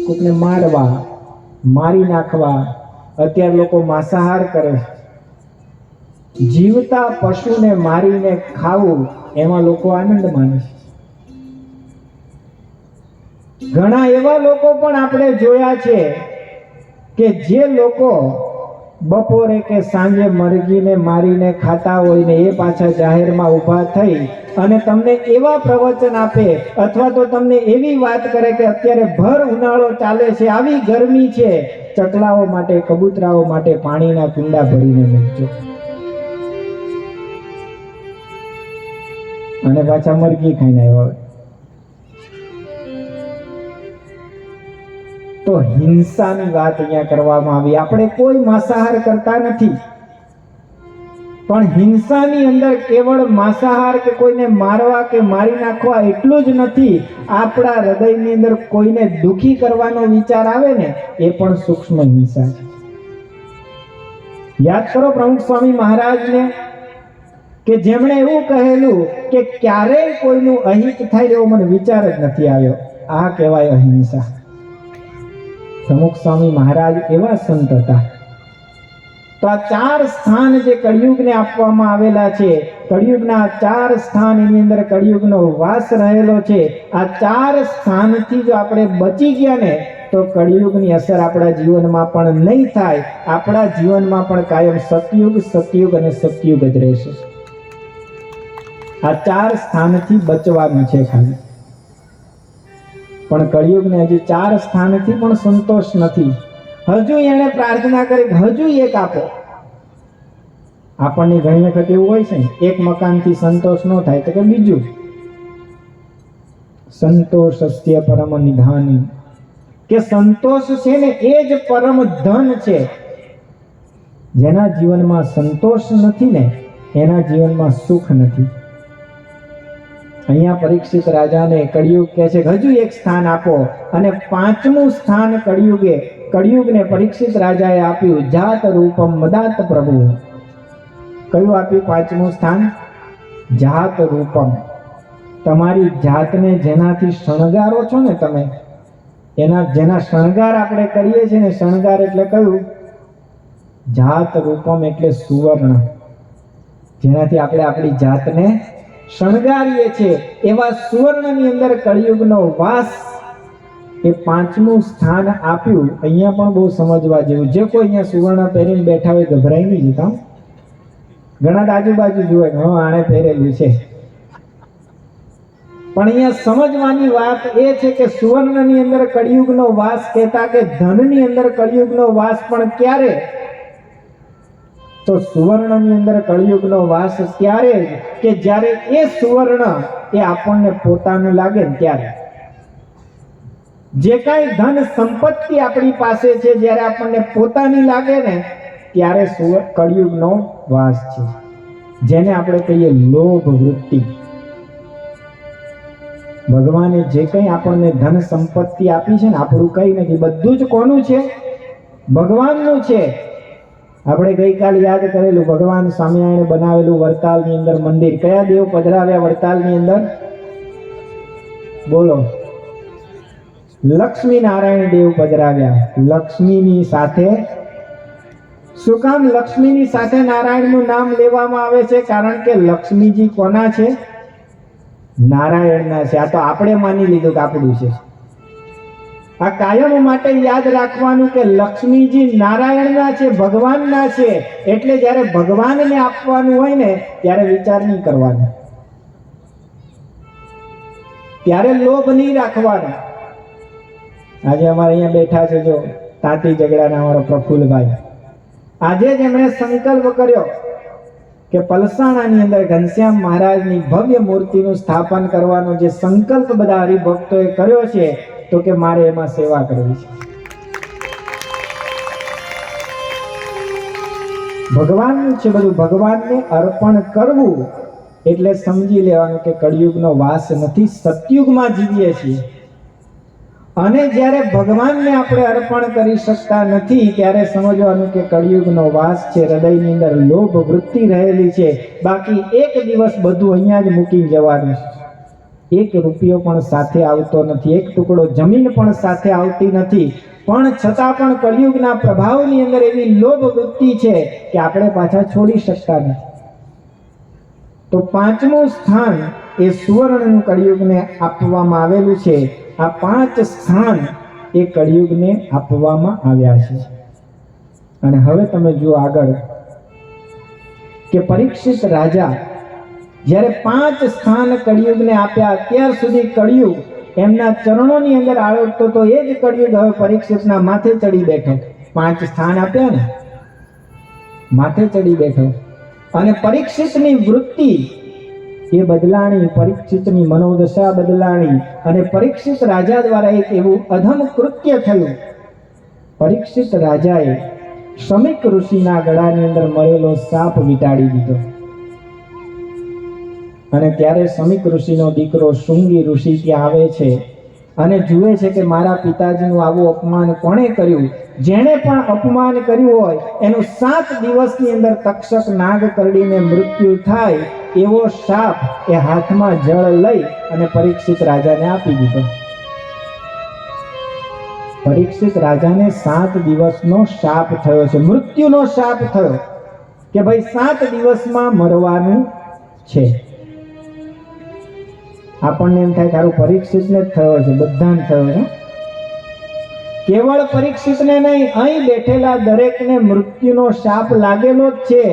કોકને મારવા, મારી નાખવા. અત્યારે લોકો માંસાહાર કરે છે. જીવતા પશુને મારીને ખાવું એમાં લોકો આનંદ માને છે. ઘણા એવા લોકો પણ આપણે જોયા છે કે જે લોકો બપોરે કે સાંજે મરઘીને મારીને ખાતા હોય ને એ પાછા જાહેરમાં ઊભા થઈ અને તમને એવા પ્રવચન આપે અથવા તો તમને એવી વાત કરે કે અત્યારે ભર ઉનાળો ચાલે છે, આવી ગરમી છે, ચકલાઓ માટે, કબૂતરાઓ માટે પાણીના કુંડા ભરીને મૂકજો અને પાછા મરઘી ખાઈને આવ્યા હોય. તો હિંસાની વાત અહીંયા કરવામાં આવી. આપણે કોઈ માંસાહાર કરતા નથી, પણ હિંસાની અંદર કેવળ માંસાહાર કે કોઈને મારવા કે મારી નાખવા એટલું જ નથી. આપણા હૃદયની અંદર કોઈને દુખી કરવાનો વિચાર આવે ને એ પણ સૂક્ષ્મ હિંસા છે. યાદ કરો પ્રમુખ સ્વામી મહારાજને કે જેમણે એવું કહેલું કે ક્યારેય કોઈનું અહિત થાય એવો મને વિચાર જ નથી આવ્યો. આ કહેવાય અહિંસા. પ્રમુખ સ્વામી મહારાજ એવા સંત હતા. તો આ 4 સ્થાન જે કળિયુગને આપવામાં આવેલા છે, કળિયુગના 4 સ્થાન એની અંદર કળિયુગનો વાસ રહેલો છે. આ 4 સ્થાનથી જો આપણે બચી ગયા ને તો કળિયુગની અસર આપણા જીવનમાં પણ નહીં થાય. આપણા જીવનમાં પણ કાયમ સતયુગ, સતયુગ અને સતયુગ જ રહેશે. આ 4 સ્થાનથી બચવાનું છે ખાલી. પણ કળિયુગને હજી 4 સ્થાનથી પણ સંતોષ નથી. હજુ એને પ્રાર્થના કરી હજુ એક આપો. આપણને ઘણી વખત એવું હોય છે ને, એક મકાનથી સંતોષ ન થાય તો કે બીજું. સંતોષસ્ય પરમ નિધાની, કે સંતોષ છે ને એ જ પરમ ધન છે. જેના જીવનમાં સંતોષ નથી ને એના જીવનમાં સુખ નથી. અહીંયા પરીક્ષિત રાજાને કળિયુગ કહે છે હજુ એક સ્થાન આપો. અને 5મું સ્થાન કળિયુગને પરીક્ષિત રાજાએ આપ્યું. જાત રૂપમ મદાત પ્રભુ. કયું આપ્યું 5મું સ્થાન? જાત રૂપમ. તમારી જાતને જેનાથી શણગારો છો ને તમે, જેના શણગાર આપણે કરીએ છીએ ને, શણગાર એટલે કયું? જાત રૂપમ એટલે સુવર્ણ. જેનાથી આપણે આપણી જાતને શણગારીએ છીએ એવા સુવર્ણની અંદર કળિયુગનો વાસ. એ 5મું સ્થાન આપ્યું. અહીંયા પણ બહુ સમજવા જેવું. જે કોઈ અહીંયા સુવર્ણ પહેરીને બેઠા હોય ગભરાઈ નહીં જતા. ઘણા આજુબાજુ જુએ કે હા આણે પહેરેલું છે, પણ અહીંયા સમજવાની વાત એ છે કે સુવર્ણની અંદર કળિયુગનો વાસ કહેતા કે ધનની અંદર કળિયુગનો વાસ પણ ક્યારે? તો સુવર્ણની અંદર કળિયુગનો વાસ ત્યારે કે જ્યારે એ સુવર્ણ એ આપણને પોતાનું લાગે ને ત્યારે. જે કાંઈ ધન સંપત્તિ આપણી પાસે છે જ્યારે આપણને પોતાની લાગે ને ત્યારે કળિયુગનો વાસ છે. જેને આપણે કહીએ લોભ વૃત્તિ. ભગવાને જે કંઈ આપણને ધન સંપત્તિ આપી છે ને, આપણું કંઈ નથી, બધું જ કોનું છે? ભગવાનનું છે. આપણે ગઈકાલે યાદ કરેલું ભગવાન સ્વામિનારાયણે બનાવેલું વડતાલની અંદર મંદિર. કયા દેવ પધરાવ્યા વડતાલની અંદર? બોલો. લક્ષ્મી નારાયણ દેવ પધરાવ્યા. લક્ષ્મીની સાથે. શું કામ લક્ષ્મીની સાથે નારાયણનું નામ લેવામાં આવે છે? કારણ કે લક્ષ્મીજી કોના છે? નારાયણના છે. આ તો આપણે માની લીધું કે આપણું છે. આ કાયમ માટે યાદ રાખવાનું કે લક્ષ્મીજી નારાયણના છે, ભગવાનના છે. એટલે જ્યારે ભગવાનને આપવાનું હોય ને ત્યારે વિચાર નહીં કરવાનો, ત્યારે લોભ નહીં રાખવાનો. આજે અમારે અહીંયા બેઠા છે જો તાંતી ઝઘડાના અમારો પ્રફુલ્લભાઈ, આજે જ એમણે સંકલ્પ કર્યો કે પલસાણાની અંદર ઘનશ્યામ મહારાજની ભવ્ય મૂર્તિનું સ્થાપન કરવાનો જે સંકલ્પ બધા હરિભક્તોએ કર્યો છે, તો કે મારે એમાં સેવા કરવી છે. ભગવાનનું છે બધું, ભગવાનને અર્પણ કરવું એટલે સમજી લેવાનું કે કળિયુગનો વાસ નથી, સતયુગમાં જીવીએ છીએ. અને જ્યારે ભગવાનને આપણે અર્પણ કરી શકતા નથી ત્યારે સમજવાનું કે કળિયુગનો વાસ છે. હૃદયની અંદર લોભ વૃત્તિ રહેલી છે. બાકી એક દિવસ બધું અહીંયા જ મૂકી જવાનું છે. એક રૂપિયો પણ સાથે આવતો નથી, એક ટુકડો જમીન પણ સાથે આવતી નથી. પણ છતાં પણ કળિયુગના પ્રભાવની અંદર એવી લોભ વૃત્તિ છે કે આપણે પાછા છોડી શકતા નથી. તો પાંચમું સ્થાન એ સુવર્ણનું કળિયુગને આપવામાં આવેલું છે. આ 5 સ્થાન એ કળિયુગને આપવામાં આવ્યા છે. અને હવે તમે જુઓ આગળ કે પરીક્ષિત રાજા જ્યારે 5 સ્થાન કળિયુગને આપ્યા, અત્યાર સુધી કળિયુગ એમના ચરણોની અંદર આળોટતો તો એ જ કળિયુગ હવે પરીક્ષિતના માથે ચડી બેઠો. 5 સ્થાન આપ્યા ને, માથે ચડી બેઠો. અને પરીક્ષિતની વૃત્તિ એ બદલાણી, પરીક્ષિતની મનોદશા બદલાણી. અને પરીક્ષિત રાજા દ્વારા એક એવું અધમ કૃત્ય થયું. પરીક્ષિત રાજાએ શમીક ઋષિના ગળાની અંદર મરેલો સાપ વીંટાળી દીધો. અને ત્યારે શમીક ઋષિનો દીકરો શૃંગી ઋષિ ત્યાં આવે છે અને જુએ છે કે મારા પિતાજીનું આવું અપમાન કોણે કર્યું. જેણે પણ અપમાન કર્યું હોય એનું 7 દિવસની અંદર તક્ષક નાગ કરડીને મૃત્યુ થાય એવો શાપ એ હાથમાં જળ લઈ અને પરીક્ષિત રાજાને આપી દીધો. પરીક્ષિત રાજાને 7 દિવસનો શાપ થયો છે, મૃત્યુનો શાપ થયો કે ભાઈ 7 દિવસમાં મરવાનું છે. આપણને એમ થાય તારું પરીક્ષિતને જ થયો છે, બધાને થયો છે. કેવળ પરીક્ષિતને નહીં, અહીં બેઠેલા દરેકને મૃત્યુનો શાપ લાગેલો જ છે.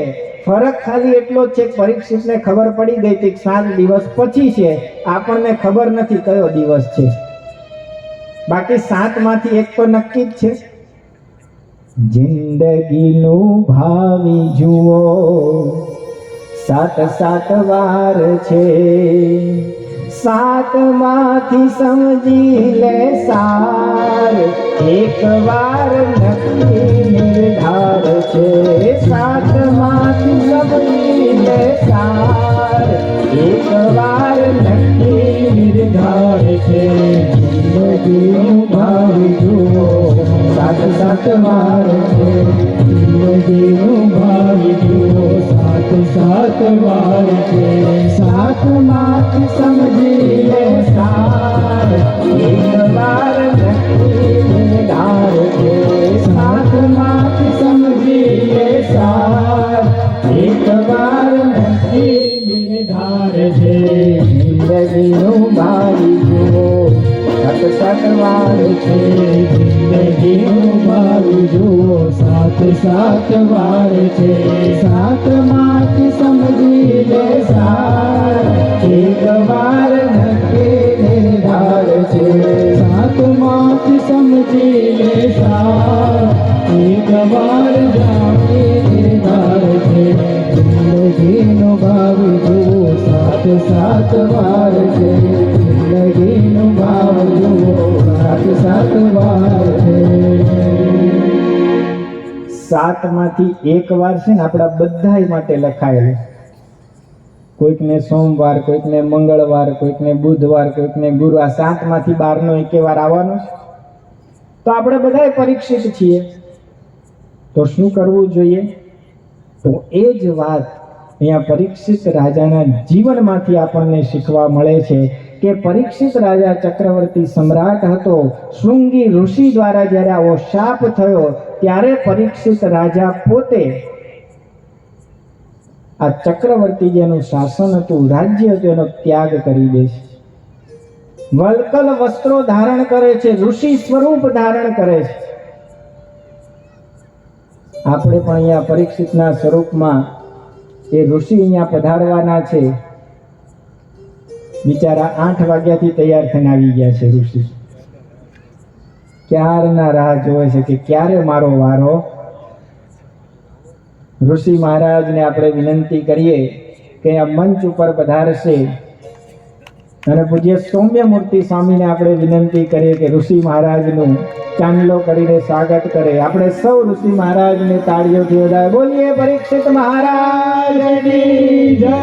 ફરક ખાલી એટલો જ છે કે પરીક્ષિતને ખબર પડી ગઈ હતી 7 દિવસ પછી છે, આપણને ખબર નથી કયો દિવસ છે. બાકી 7 માંથી એક તો નક્કી જ છે. જિંદગીનું ભાવી જુઓ 7 વાર છે, 7 માંથી સમજી લે સાર, એક વાર નક્કી નિર્ધાર છે. 7 માંથી સમજી લે સાર, એક વાર નક્કી નિર્ધાર છે. જિંદગીનું ભાવી જુઓ 7 વાર છે, જિંદગીનું ભાવી જુઓ 7 વાર છે. 7 માંથી સમજી લે સાર, એક વાર નક્કી નિર્ધાર છે. 7 માંથી સમજી લે સાર, એક વાર નક્કી નિર્ધાર છે. જિંદગીનું ભાવી જુઓ 7 વાર છે, જિંદગીનું ભાવી જુઓ 7 વાર છે. 7 માંથી સમજી લે સાર, એક વાર નક્કી નિર્ધાર છે. 7 માંથી સમજી લે સાર, એક વાર જાણી નિર્ધાર છે. જિંદગીનું ભાવી જુઓ 7 વાર છે, જિંદગીનું ભાવ જુઓ 7 વાર છે. 7 માંથી એક વાર છે ને આપણા બધાય માટે લખાયેલું. કોઈકને સોમવાર, કોઈકને મંગળવાર, કોઈકને બુધવાર, કોઈકને ગુરુ. આ 7 માંથી 12નો એક વાર આવવાનો છે. તો આપણે બધાય પરીક્ષિત છીએ. તો શું કરવું જોઈએ? તો એ જ વાત અહીંયા પરીક્ષિત રાજાના જીવનમાંથી આપણને શીખવા મળે છે કે પરીક્ષિત રાજા ચક્રવર્તી સમ્રાટ હતો. શૃંગી ઋષિ દ્વારા જ્યારે આવો શાપ થયો ત્યારે પરીક્ષિત રાજા પોતે આ ચક્રવર્તી જેનું શાસન હતું, રાજ્ય હતું, એનો ત્યાગ કરી દે છે. વલ્કલ વસ્ત્રો ધારણ કરે છે, ઋષિ સ્વરૂપ ધારણ કરે છે. આપણે પણ અહીંયા પરીક્ષિતના સ્વરૂપમાં એ ઋષિ અહીંયા પધારવાના છે. બિચારા 8 વાગ્યાથી તૈયાર થઈને આવી ગયા છે. ઋષિ ક્યારના રાહ જોવે છે કે ક્યારે મારો વારો. ઋષિ મહારાજને આપણે વિનંતી કરીએ કે આ મંચ ઉપર પધારશે અને પૂજ્ય સૌમ્યમૂર્તિ સ્વામીને આપણે વિનંતી કરીએ કે ઋષિ મહારાજનું ચાંદલો કરીને સ્વાગત કરે. આપણે સૌ ઋષિ મહારાજને તાળીઓથી વધારે બોલીએ. પરીક્ષિત મહારાજની જય.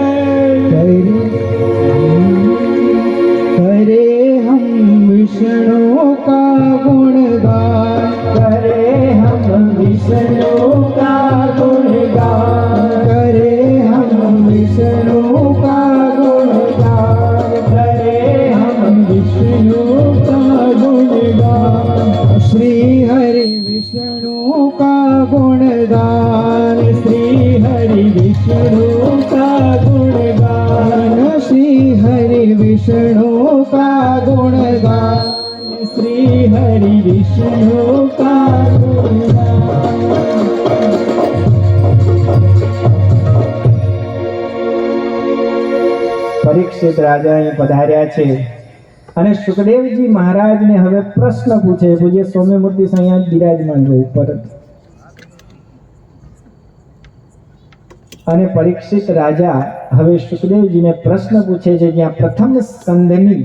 करे हम विष्णु का गुणगान, करे हम विष्णु का गुणगान, करे हम विष्णु का गुणगान, करे हम विष्णु का गुणगान, श्री हरि विष्णु का गुणगान, श्री हरि विष्णु का गुणगान, श्री हरि विष्णु का गुणगान, श्री हरि विष्णु का गुणगान. પરીક્ષિત રાજા અહીં પધાર્યા છે અને સુખદેવજી મહારાજને હવે પ્રશ્ન પૂછે. પૂજ્ય સૌમ્યમૂર્તિ અહીંયા બિરાજમાન રહે ઉપર. અને પરીક્ષિત રાજા હવે સુખદેવજીને પ્રશ્ન પૂછે છે. જ્યાં પ્રથમ સ્કંધની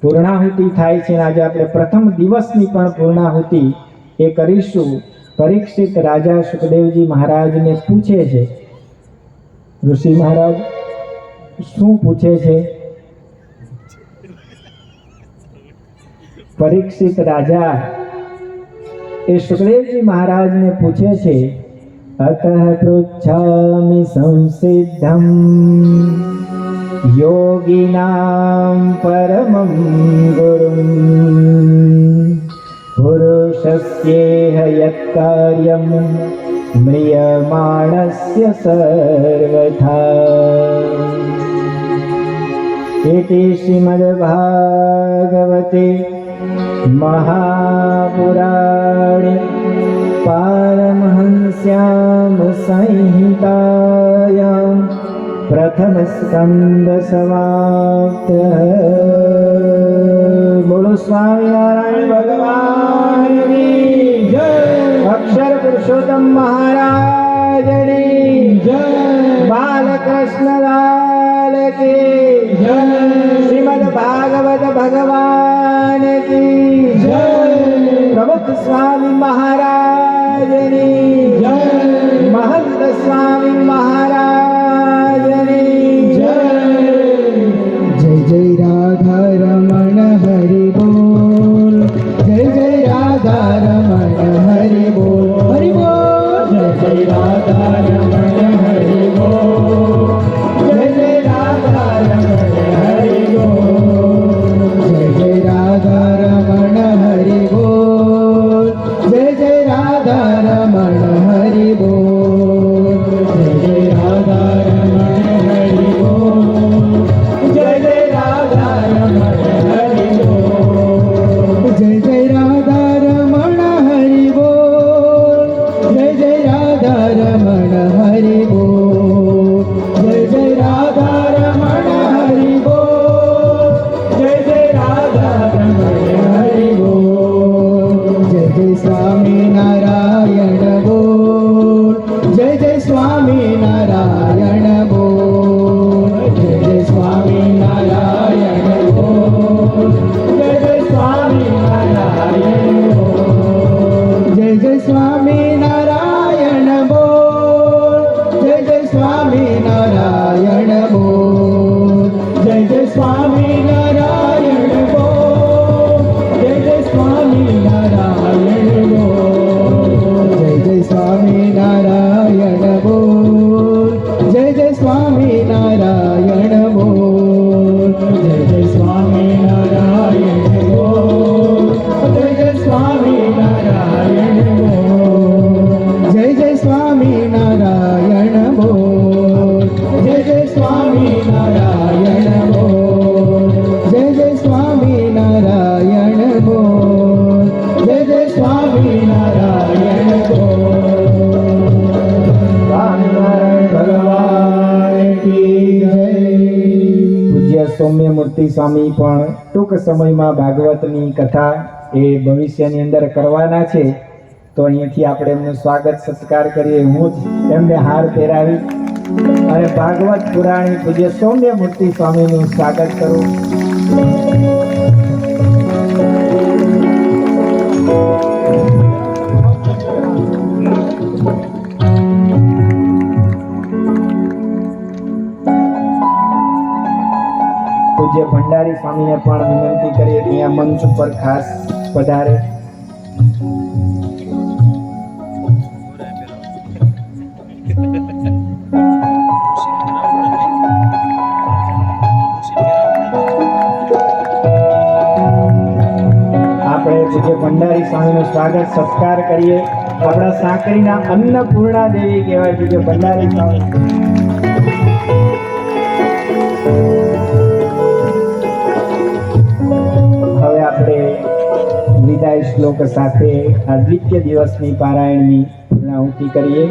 પૂર્ણાહુતિ થાય છે, આજે આપણે પ્રથમ દિવસની પણ પૂર્ણાહુતિ એ કરીશું. પરીક્ષિત રાજા સુખદેવજી મહારાજને પૂછે છે. ઋષિ મહારાજ શું પૂછે છે? પરીક્ષિત રાજા એ સુખદેવજી મહારાજને પૂછે છે, અતઃ પૃચ્છામિ સંસિદ્ધમ યોગીનામ પરમં ગુરુમ પુરુષસ્યેહ યત્ કાર્યમ મ્રિયમાણસ્ય સર્વથા. इति श्रीमद्भागवते महापुराणे पारमहंस्यां संहितायां प्रथमस्कन्ध समाप्तः. बोलो स्वामिनारायण भगवानની જય. અક્ષર પુરુષોત્તમ મહારાજની જય. બાલકૃષ્ણ લાલ કી જય. શ્રીમદ ભાગવત ભગવાન કી જય. પ્રબુદ્ધ સ્વામી મહારાજની જય. મહંત સ્વામી મહારાજની જય. जय जय राधा रमण हरि बोल, जय जय राधा रमण हरि बोल, हरि बोल. જય જય રાધા રમણ હરિ બોલ. જય જય રાધા રમણ હરિ બોલ. जय जय राधा रमण हरि बोल, जय जय राधा रमण हरि बोल, જય જય રાધા રમણ હરિ બોલ. જય જય રાધા રમણ હરિ બોલ. जय जय राधा रमण हरि बोल, जय जय राधा रमण हरि बोल, જય જય રાધા રમણ હરિ બોલ. જય જય રાધા રમણ હરિ બોલ. जय जय स्वामी नारायण बोल, जय जय स्वामी नारायण बोल, જય જય સ્વામી નારાયણ બોલ. જય જય સ્વામી નારાયણ બોલ. जय जय स्वामी नारायण बोल, जय जय स्वामी नारायण बोल, જય જય સ્વામી નારાયણ બોલ. જય જય સ્વામી નારાયણ બોલ. जय जय स्वामी नारायण बोल, जय जय स्वामी नारायण बोल, જય જય સ્વામી નારાયણ બોલ. જય જય સ્વામી નારાયણ બોલ. जय जय स्वामी नारायण बोल, સૌમ્યમૂર્તિ સ્વામી પણ ટૂંક સમયમાં ભાગવતની કથા એ ભવિષ્યની અંદર કરવાના છે. તો અહીંયાથી આપણે એમનું સ્વાગત સત્કાર કરીએ. હું જ એમને હાર પહેરાવી અને ભાગવત પુરાણી પૂજ્ય સૌમ્યમૂર્તિ સ્વામીનું સ્વાગત કરું. પૂજ્ય ભંડારી સ્વામીને પણ વિનંતી કરીએ કે અહીંયા મંચ ઉપર ખાસ પધારે. આપણે પૂજ્ય ભંડારી સ્વામીનું સ્વાગત સત્કાર કરીએ. આપણા સાંકળીના અન્નપૂર્ણા દેવી કહેવાય પૂજ્ય ભંડારી સ્વામી. હવે આપણે વિદાય શ્લોક સાથે આ દ્વિતીય દિવસની પારાયણની પૂર્ણાહુતિ કરીએ.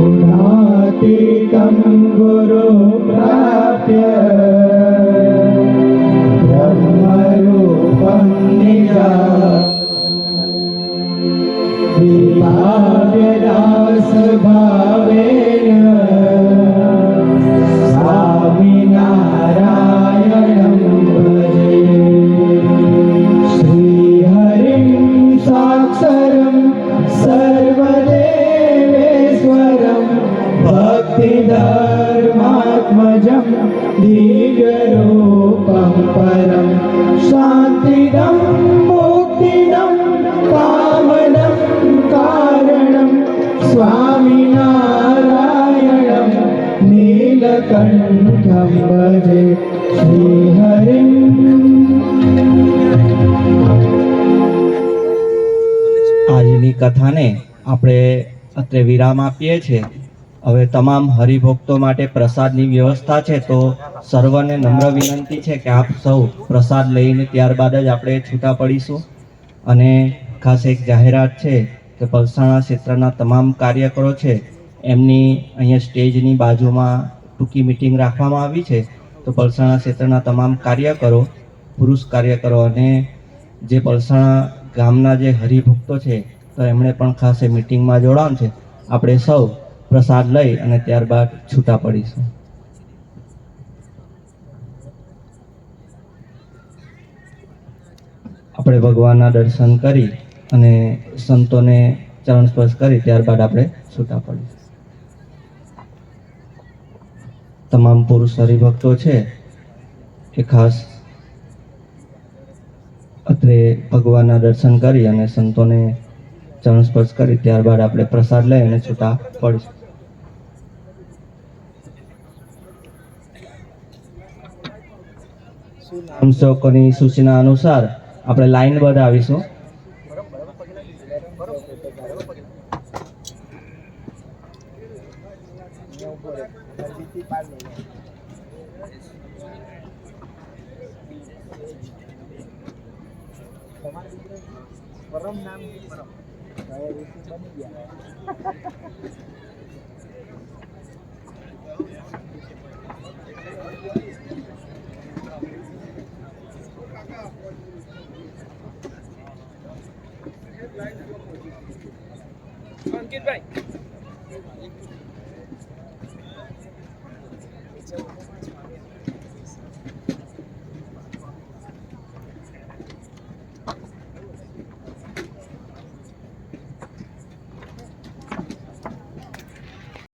गुणातीतं गुरु प्राप्य ब्रह्मरूपं निजा विभाव्यदास भावेन स्वामिनारायणं भजे श्रीहरिं साक्षरं सर्वदेवेश्वरं भक्तिधर्मात्मजं दिव्यरूपं परं शान्तिदं मुक्तिदं कामदं कारणं स्वामिनारायणं नीलकण्ठं भजे श्रीहरिं. આજની કથાને આપણે અત્રે વિરામ આપીએ છીએ. હવે તમામ હરિભક્તો માટે પ્રસાદની વ્યવસ્થા છે, તો સર્વને નમ્ર વિનંતી છે કે આપ સૌ પ્રસાદ લઈને ત્યારબાદ જ આપણે છૂટા પડીશું. અને ખાસ એક જાહેરાત છે કે પલસાણા ક્ષેત્રના તમામ કાર્યકરો છે એમની અહીંયા સ્ટેજની બાજુમાં ટૂંકી મિટિંગ રાખવામાં આવી છે. તો પલસાણા ક્ષેત્રના તમામ કાર્યકરો, પુરુષ કાર્યકરો અને જે પલસાણા ગામના જે હરિભક્તો છે તો એમણે પણ ખાસ એ મિટિંગમાં જોડાણ છે. આપણે સૌ પ્રસાદ લઈ અને ત્યારબાદ છૂટા પડીશું. આપણે ભગવાનના દર્શન કરી અને સંતોને ચરણ સ્પર્શ કરી ત્યારબાદ આપણે છૂટા પડીશું. તમામ પુરુષ હરિભક્તો છે એ ખાસ અત્રે ભગવાનના દર્શન કરી અને સંતોને ચરણ સ્પર્શ કરી ત્યારબાદ આપણે પ્રસાદ લઈ અને છૂટા પડીશું. સેવકોની સૂચના અનુસાર આપણે લાઈન બનાવીશું. પરમ નામ પરમ ઋષિ બની ગયા.